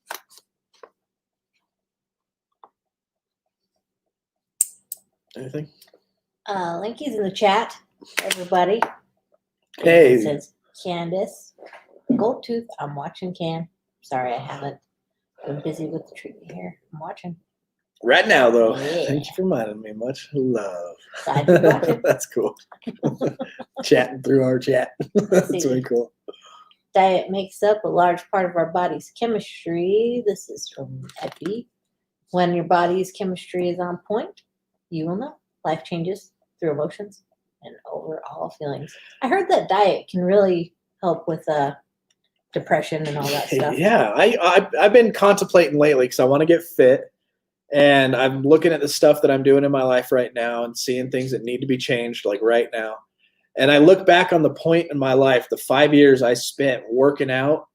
Anything? Linky's in the chat, everybody. Hey. It says, Candace, gold tooth, I'm watching Can. Sorry, I haven't been busy with the treatment here. I'm watching. Right now, though. Yeah. Thank you for reminding me. Much love. I've been watching. That's cool. Chatting through our chat. That's really cool. Diet makes up a large part of our body's chemistry. This is from Epi. When your body's chemistry is on point, you will know. Life changes through emotions and overall feelings. I heard that diet can really help with depression and all that stuff. Yeah, I've been contemplating lately because I want to get fit. And I'm looking at the stuff that I'm doing in my life right now and seeing things that need to be changed, like right now. And I look back on the point in my life, the 5 years I spent working out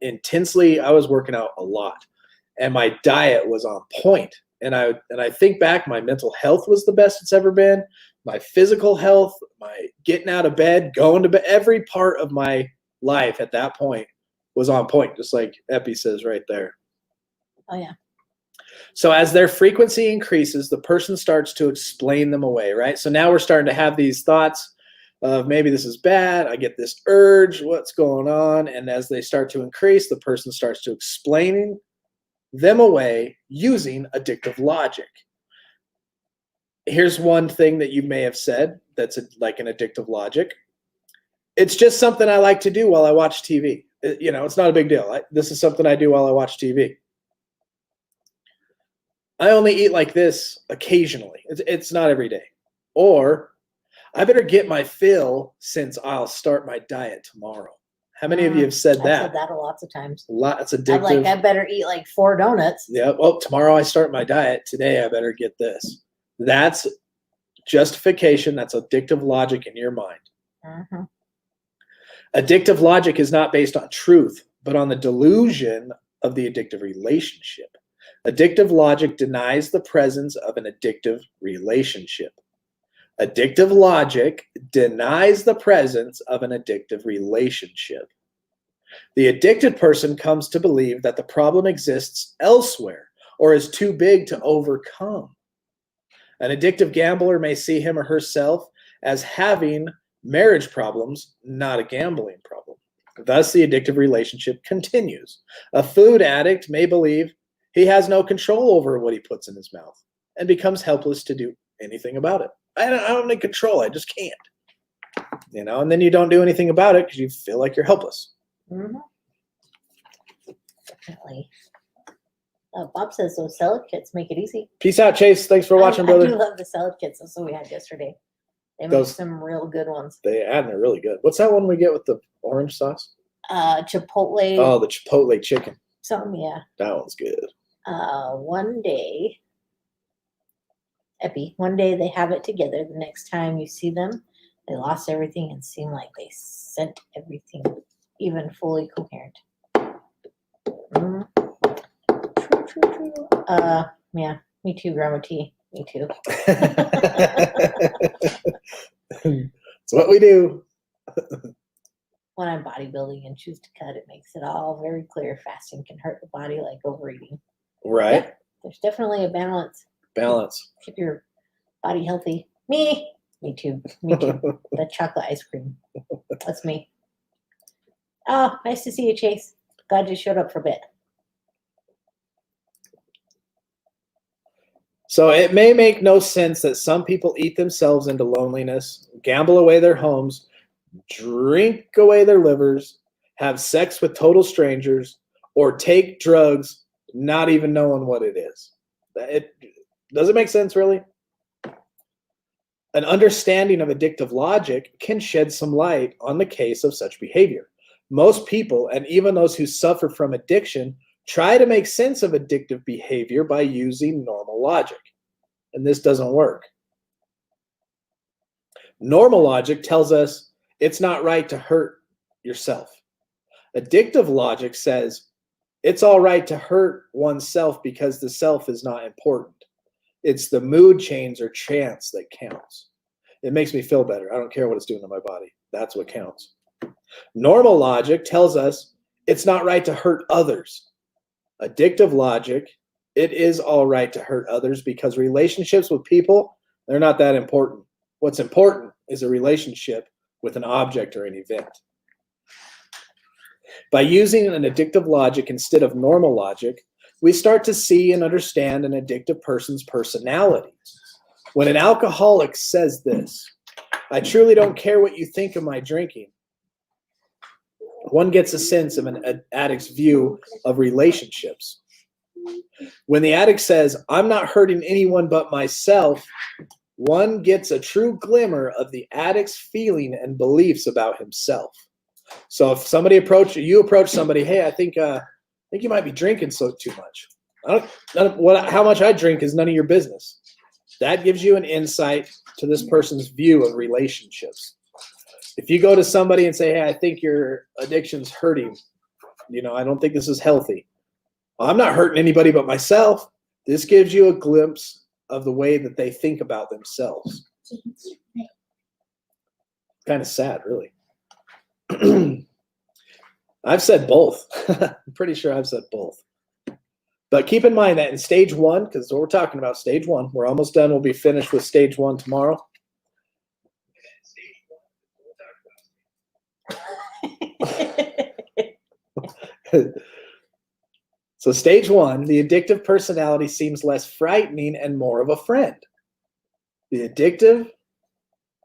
intensely. I was working out a lot, and my diet was on point. And I think back, my mental health was the best it's ever been. My physical health, my getting out of bed, going to bed, every part of my life at that point was on point, just like Epi says right there. Oh, yeah. So as their frequency increases, the person starts to explain them away, right? So now we're starting to have these thoughts of maybe this is bad. I get this urge. What's going on? And as they start to increase, the person starts to explain them away using addictive logic. Here's one thing that you may have said that's like an addictive logic. It's just something I like to do while I watch TV. It's not a big deal. This is something I do while I watch TV. I only eat like this occasionally. It's not every day. Or I better get my fill since I'll start my diet tomorrow. How many of you have said that? I've said that lots of times. That's addictive. I better eat like 4 donuts. Yeah. Well, tomorrow I start my diet. Today I better get this. That's justification. That's addictive logic in your mind. Mm-hmm. Addictive logic is not based on truth, but on the delusion of the addictive relationship. Addictive logic denies the presence of an addictive relationship. Addictive logic denies the presence of an addictive relationship. The addicted person comes to believe that the problem exists elsewhere or is too big to overcome. An addictive gambler may see him or herself as having marriage problems, not a gambling problem. Thus, the addictive relationship continues. A food addict may believe he has no control over what he puts in his mouth and becomes helpless to do anything about it. I don't need control. I just can't. And then you don't do anything about it because you feel like you're helpless. Mm-hmm. Definitely. Bob says those salad kits make it easy. Peace out, Chase. Thanks for watching, brother. I do love the salad kits. That's what we had yesterday. They make some real good ones. And they're really good. What's that one we get with the orange sauce? Chipotle. Oh, the Chipotle chicken. Some, yeah. That one's good. One day they have it together. The next time you see them, they lost everything and seem like they sent everything even fully coherent. Mm. True. Yeah, me too, Grandma T. Me too. It's what we do. When I'm bodybuilding and choose to cut, it makes it all very clear. Fasting can hurt the body like overeating. Right. Yeah, there's definitely a balance. Keep your body healthy. Me too. The chocolate ice cream. That's me. Oh, nice to see you, Chase. Glad you showed up for a bit. So it may make no sense that some people eat themselves into loneliness, gamble away their homes, drink away their livers, have sex with total strangers, or take drugs not even knowing what it is. Does it make sense, really? An understanding of addictive logic can shed some light on the case of such behavior. Most people, and even those who suffer from addiction, try to make sense of addictive behavior by using normal logic. And this doesn't work. Normal logic tells us it's not right to hurt yourself. Addictive logic says it's all right to hurt oneself because the self is not important. It's the mood change or chance that counts. It makes me feel better. I don't care what it's doing to my body. That's what counts. Normal logic tells us it's not right to hurt others. Addictive logic, it is all right to hurt others because relationships with people, they're not that important. What's important is a relationship with an object or an event. By using an addictive logic instead of normal logic, we start to see and understand an addictive person's personality. When an alcoholic says this, I truly don't care what you think of my drinking, one gets a sense of an addict's view of relationships. When the addict says, I'm not hurting anyone but myself, one gets a true glimmer of the addict's feeling and beliefs about himself. So if somebody you approach somebody, hey, I think you might be drinking too much. How much I drink is none of your business. That gives you an insight to this person's view of relationships. If you go to somebody and say, hey, I think your addiction's hurting I don't think this is healthy. I'm not hurting anybody but myself. This gives you a glimpse of the way that they think about themselves. Kind of sad, really. I've said both. I'm pretty sure I've said both. But keep in mind that in stage 1, because we're talking about stage 1, we're almost done. We'll be finished with stage 1 tomorrow. So stage 1, the addictive personality seems less frightening and more of a friend. The addictive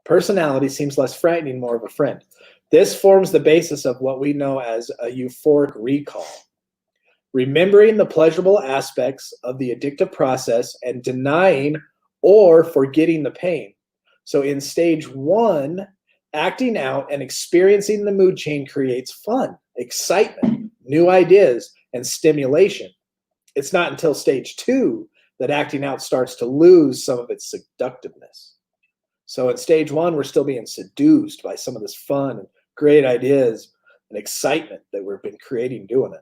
personality seems less frightening, more of a friend. This forms the basis of what we know as a euphoric recall. Remembering the pleasurable aspects of the addictive process and denying or forgetting the pain. So in stage 1, acting out and experiencing the mood change creates fun, excitement, new ideas, and stimulation. It's not until stage 2 that acting out starts to lose some of its seductiveness. So in stage 1, we're still being seduced by some of this fun and great ideas and excitement that we've been creating doing it.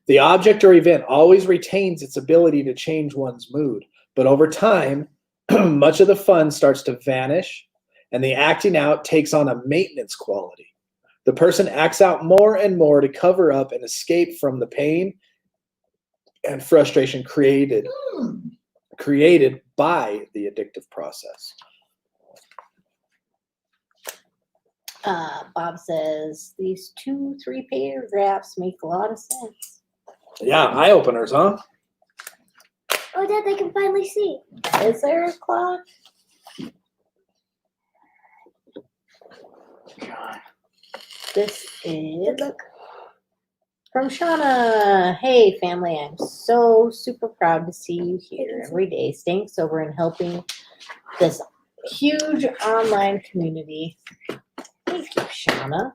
The object or event always retains its ability to change one's mood, but over time, much of the fun starts to vanish and the acting out takes on a maintenance quality. The person acts out more and more to cover up and escape from the pain and frustration created by the addictive process. Bob says these 2-3 paragraphs make a lot of sense. Yeah, eye openers, huh? Oh, Dad, I can finally see. Is there a clock? This is from Shauna. Hey, family, I'm so super proud to see you here every day, staying sober and helping this huge online community. Thank you, Shauna.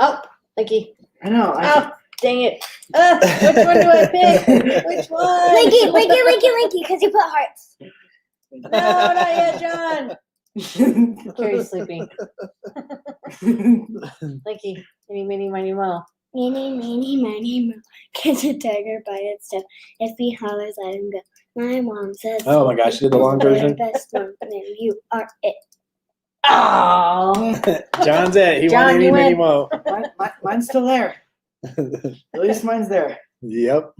Oh, Linky. I know. Oh, dang it. Which one do I pick? Which one? Linky, because you put hearts. No, not yet, John. Carrie's sleeping. Linky, any, mini, miny, mo. Meeny, miny, mo. Catch a tiger by its tail. If he hollers, let him go. My mom says. Oh my gosh, you did the long version? Best mom, and you are it. Oh, John's it. He John, won any you mini win. mo. Mine's still there. At least mine's there. Yep.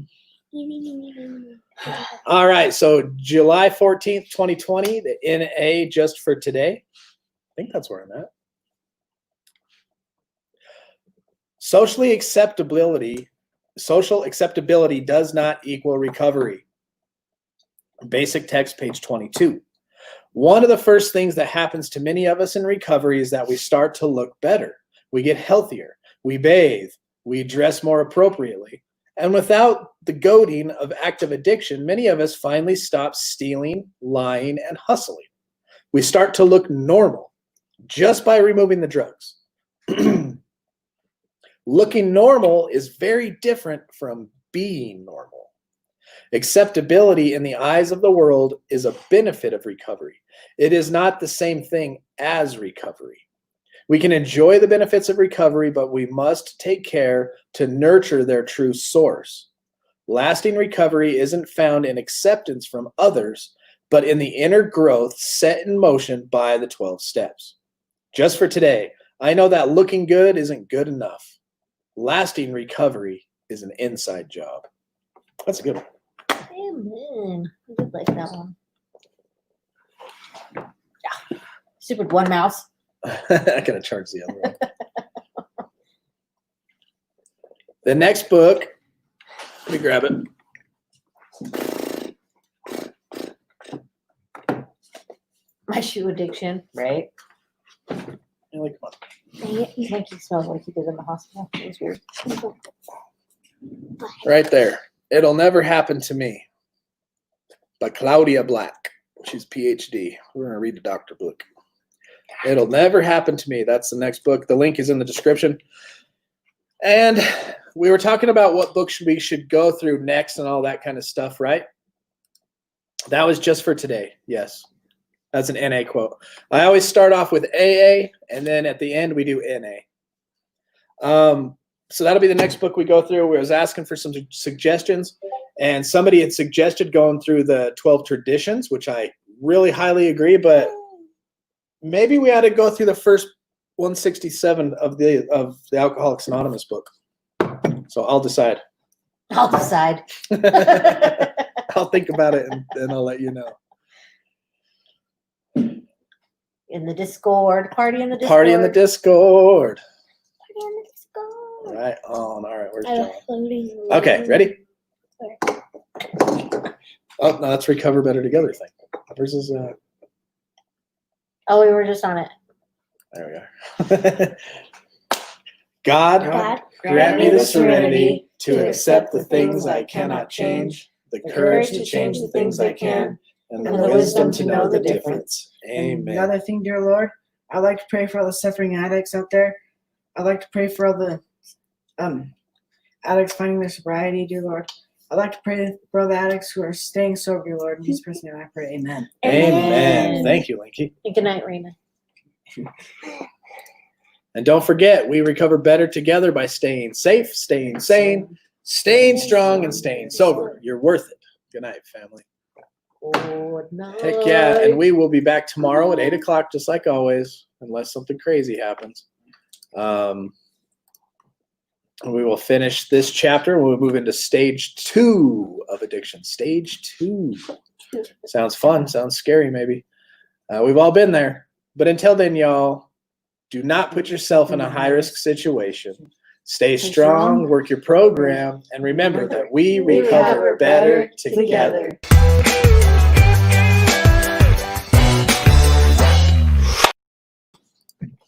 Meeny, mo. All right, so July 14th, 2020, the NA just for today. I think that's where I'm at. Social acceptability does not equal recovery. Basic text, page 22. One of the first things that happens to many of us in recovery is that we start to look better. We get healthier. We bathe. We dress more appropriately. And without the goading of active addiction, many of us finally stop stealing, lying, and hustling. We start to look normal just by removing the drugs. Looking normal is very different from being normal. Acceptability in the eyes of the world is a benefit of recovery. It is not the same thing as recovery. We can enjoy the benefits of recovery, but we must take care to nurture their true source. Lasting recovery isn't found in acceptance from others, but in the inner growth set in motion by the 12 steps. Just for today, I know that looking good isn't good enough. Lasting recovery is an inside job. That's a good one. Amen. I did like that one. Yeah. Stupid one mouse. I gotta charge the other one. The next book, let me grab it. My shoe addiction, right? Come on. Mikey smells like he did in the hospital. It was weird. Right there. It'll Never Happen to Me by Claudia Black. She's PhD. We're going to read the doctor book. It'll Never Happen to Me. That's the next book. The link is in the description. And we were talking about what books we should go through next and all that kind of stuff, right? That was just for today. Yes. That's an NA quote. I always start off with AA, and then at the end we do NA. So that'll be the next book we go through. I was asking for some suggestions, and somebody had suggested going through the 12 traditions, which I really highly agree, but maybe we ought to go through the first 167 of the Alcoholics Anonymous book. So I'll decide. I'll decide. I'll think about it and I'll let you know. In the Discord. Party in the Discord. Party in the Discord. Party on the Discord. Right on. All right, where's I John? love floating. Okay, ready? Sorry. Oh, no, that's Recover Better Together thing. Where's his, Oh, we were just on it. there we are. God, God, grant me the serenity to accept the things I cannot change, the courage to change the things I can, and the wisdom to know the difference. And the Amen. other thing, dear Lord, I'd like to pray for all the suffering addicts out there. I'd like to pray for all the addicts finding their sobriety, dear Lord. I'd like to pray for all the addicts who are staying sober, dear Lord. In Jesus' Christ's name, I pray. Amen. Amen. Thank you, Linky. Good night, Raymond. And don't forget, we recover better together by staying safe, staying sane, staying strong, and staying sober. You're worth it. Good night, family. Good night. Heck yeah. And we will be back tomorrow at 8 o'clock, just like always, unless something crazy happens. We will finish this chapter and we'll move into stage 2 of addiction. Stage 2. Sounds fun. Sounds scary, maybe. We've all been there. But until then, y'all, do not put yourself in a high-risk situation. Stay strong, work your program, and remember that we recover better together.